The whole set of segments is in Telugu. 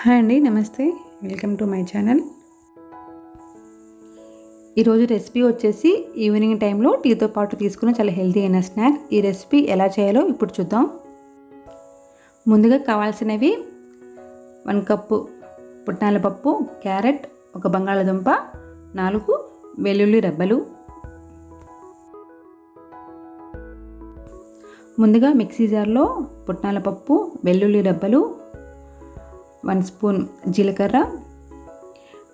హాయ్ అండి, నమస్తే. Welcome to my channel. ఈరోజు రెసిపీ వచ్చేసి ఈవినింగ్ టైంలో టీతో పాటు తీసుకున్న చాలా హెల్తీ అయిన స్నాక్. ఈ రెసిపీ ఎలా చేయాలో ఇప్పుడు చూద్దాం. ముందుగా కావాల్సినవి 1 కప్పు పుట్నాల పప్పు, క్యారెట్, 1 బంగాళాదుంప, 4 వెల్లుల్లి రెబ్బలు. ముందుగా మిక్సీ జార్లో పుట్నాల పప్పు, వెల్లుల్లి రెబ్బలు, 1 స్పూన్ జీలకర్ర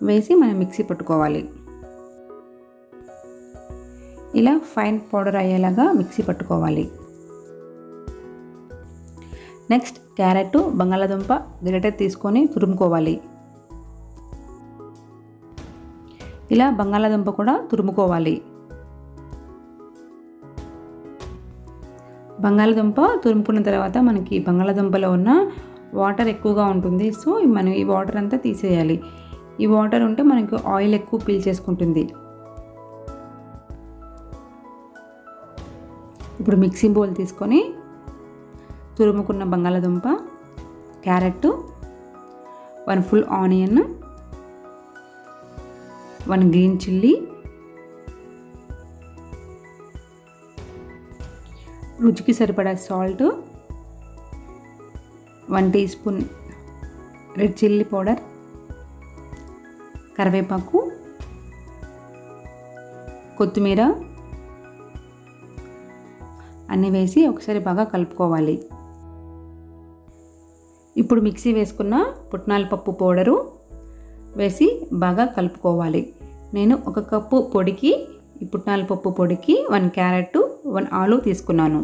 వేసి మనం మిక్సీ పట్టుకోవాలి. ఇలా ఫైన్ పౌడర్ అయ్యేలాగా మిక్సీ పట్టుకోవాలి. నెక్స్ట్ క్యారెట్, బంగాళాదుంప గ్రేటర్ తీసుకొని తురుముకోవాలి. ఇలా బంగాళాదుంప కూడా తురుముకోవాలి. బంగాళాదుంప తురుముకున్న తర్వాత మనకి బంగాళాదుంపలో ఉన్న వాటర్ ఎక్కువగా ఉంటుంది. సో మనం ఈ వాటర్ అంతా తీసేయాలి. ఈ వాటర్ ఉంటే మనకు ఆయిల్ ఎక్కువ పీల్చేసుకుంటుంది. ఇప్పుడు మిక్సీ బౌల్ తీసుకొని తురుముకున్న బంగాళాదుంప, carrot, 1 full onion, 1 green chilli, రుచికి సరిపడా salt, 1 teaspoon red chilli powder, కరివేపాకు, కొత్తిమీర అన్నీ వేసి ఒకసారి బాగా కలుపుకోవాలి. ఇప్పుడు మిక్సీ వేసుకున్న పుట్నాల పప్పు పౌడరు వేసి బాగా కలుపుకోవాలి. నేను 1 కప్పు పొడికి, ఈ పుట్నాల పప్పు పొడికి 1 క్యారెట్, 1 ఆలు తీసుకున్నాను.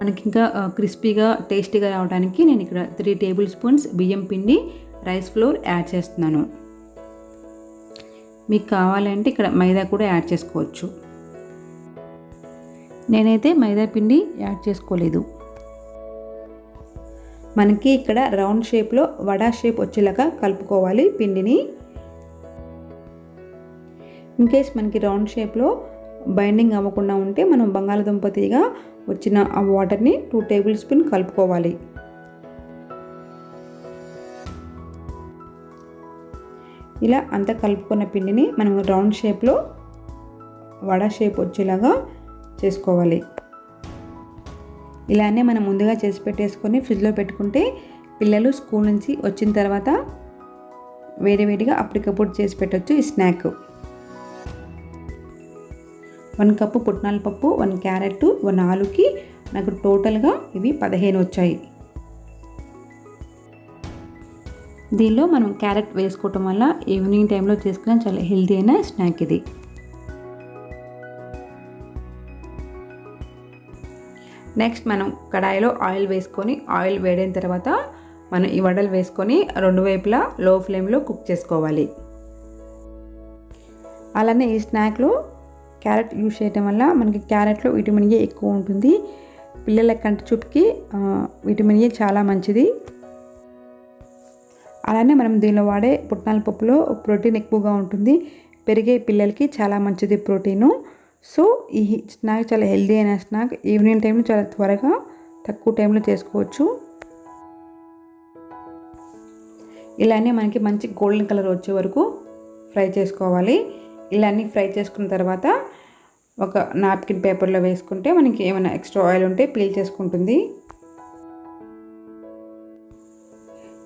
మనకి ఇంకా క్రిస్పీగా టేస్టీగా రావడానికి నేను ఇక్కడ 3 టేబుల్ స్పూన్స్ బియ్యం పిండి, రైస్ ఫ్లోర్ యాడ్ చేస్తున్నాను. మీకు కావాలంటే ఇక్కడ మైదా కూడా యాడ్ చేసుకోవచ్చు. నేనైతే మైదా పిండి యాడ్ చేసుకోలేదు. మనకి ఇక్కడ రౌండ్ షేప్లో వడా షేప్ వచ్చేలాగా కలుపుకోవాలి పిండిని. ఇన్కేస్ మనకి రౌండ్ షేప్లో బైండింగ్ అవ్వకుండా ఉంటే మనం బంగాళాదుంప తీగ వచ్చిన ఆ వాటర్ని 2 టేబుల్ స్పూన్ కలుపుకోవాలి. ఇలా అంతా కలుపుకున్న పిండిని మనం రౌండ్ షేప్లో వడా షేప్ వచ్చేలాగా చేసుకోవాలి. ఇలానే మనం ముందుగా చేసి పెట్టేసుకొని ఫ్రిడ్జ్లో పెట్టుకుంటే పిల్లలు స్కూల్ నుంచి వచ్చిన తర్వాత వేడివేడిగా అప్పటికప్పుడు చేసి పెట్టవచ్చు ఈ స్నాక్. 1 కప్పు పుట్నాల పప్పు, 1 క్యారెట్, 1 ఆలుకి నాకు టోటల్గా ఇవి 15 వచ్చాయి. దీనిలో మనం క్యారెట్ వేసుకోవటం వల్ల ఈవినింగ్ టైంలో చేసుకున్న చాలా హెల్తీ అయిన స్నాక్ ఇది. నెక్స్ట్ మనం కడాయిలో ఆయిల్ వేసుకొని, ఆయిల్ వేడైన తర్వాత మనం ఈ వడలు వేసుకొని 2 వైపులా లో ఫ్లేమ్లో కుక్ చేసుకోవాలి. అలానే ఈ స్నాక్లో క్యారెట్ యూజ్ చేయటం వల్ల మనకి క్యారెట్లో విటమిన్ ఏ ఎక్కువ ఉంటుంది. పిల్లల కంటి చూపుకి విటమిన్ ఏ చాలా మంచిది. అలానే మనం దీనిలో వాడే పుట్నాల పప్పులో ప్రోటీన్ ఎక్కువగా ఉంటుంది. పెరిగే పిల్లలకి చాలా మంచిది ప్రోటీను. సో ఈ స్నాక్ చాలా హెల్దీ అయిన స్నాక్. ఈవినింగ్ టైంలో చాలా త్వరగా తక్కువ టైంలో చేసుకోవచ్చు. ఇలానే మనకి మంచి గోల్డెన్ కలర్ వచ్చే వరకు ఫ్రై చేసుకోవాలి. ఇలా అన్నీ ఫ్రై చేసుకున్న తర్వాత ఒక నాప్కిన్ పేపర్లో వేసుకుంటే మనకి ఏమైనా ఎక్స్ట్రా ఆయిల్ ఉంటే పీల్ చేసుకుంటుంది.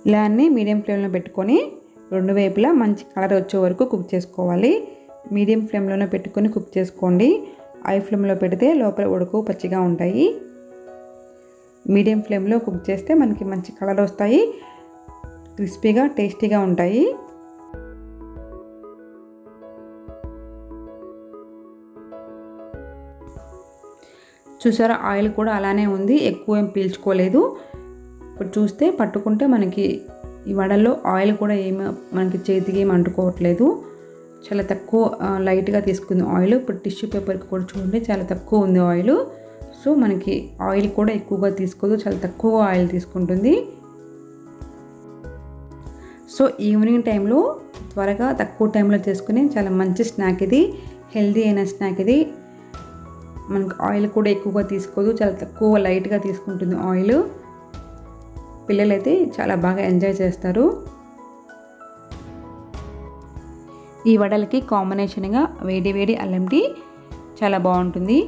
ఇలా అన్నీ మీడియం ఫ్లేమ్లో పెట్టుకొని 2 వైపులా మంచి కలర్ వచ్చే వరకు కుక్ చేసుకోవాలి. మీడియం ఫ్లేమ్లోనే పెట్టుకొని కుక్ చేసుకోండి. హై ఫ్లేమ్లో పెడితే లోపల ఉడకు పచ్చిగా ఉంటాయి. మీడియం ఫ్లేమ్లో కుక్ చేస్తే మనకి మంచి కలర్ వస్తాయి, క్రిస్పీగా టేస్టీగా ఉంటాయి. చూసారా, ఆయిల్ కూడా అలానే ఉంది, ఎక్కువ ఏం పీల్చుకోలేదు. ఇప్పుడు చూస్తే పట్టుకుంటే మనకి ఈ వడల్లో ఆయిల్ కూడా మనకి చేతికి ఏమి అంటుకోవట్లేదు. చాలా తక్కువ లైట్గా తీసుకుంది ఆయిల్. ఇప్పుడు టిష్యూ పేపర్కి కూడా చూడండి చాలా తక్కువ ఉంది ఆయిల్. సో మనకి ఆయిల్ కూడా ఎక్కువగా తీసుకోదు, చాలా తక్కువ ఆయిల్ తీసుకుంటుంది. సో ఈవినింగ్ టైంలో త్వరగా తక్కువ టైంలో చేసుకుని చాలా మంచి స్నాక్ ఇది, హెల్దీ అయిన స్నాక్ ఇది. మనకు ఆయిల్ కూడా ఎక్కువగా తీసుకోదు, చాలా తక్కువ లైట్గా తీసుకుంటుంది ఆయిల్. పిల్లలైతే చాలా బాగా ఎంజాయ్ చేస్తారు. ఈ వడలకి కాంబినేషన్గా వేడి వేడి అల్లం టీ చాలా బాగుంటుంది.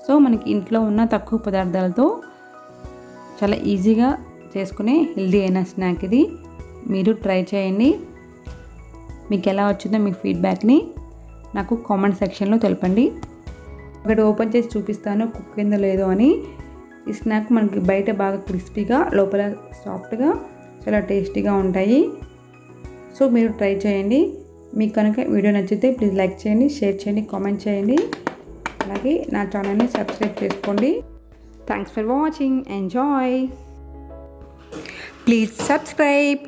సో మనకి ఇంట్లో ఉన్న తక్కువ పదార్థాలతో చాలా ఈజీగా చేసుకునే హెల్దీ అయిన స్నాక్ ఇది. మీరు ట్రై చేయండి. మీకు ఎలా వచ్చిందో మీ ఫీడ్బ్యాక్ని నాకు కామెంట్ సెక్షన్లో తెలపండి. ఒకటి ఓపెన్ చేసి చూపిస్తాను కుక్ అయిందో లేదో అని. ఈ స్నాక్ మనకి బయట బాగా క్రిస్పీగా, లోపల సాఫ్ట్గా, చాలా టేస్టీగా ఉంటాయి. సో మీరు ట్రై చేయండి. మీకు కనుక వీడియో నచ్చితే ప్లీజ్ లైక్ చేయండి, షేర్ చేయండి, కామెంట్ చేయండి. అలాగే నా ఛానల్ని సబ్స్క్రైబ్ చేసుకోండి. Thanks for watching. Enjoy. Please subscribe.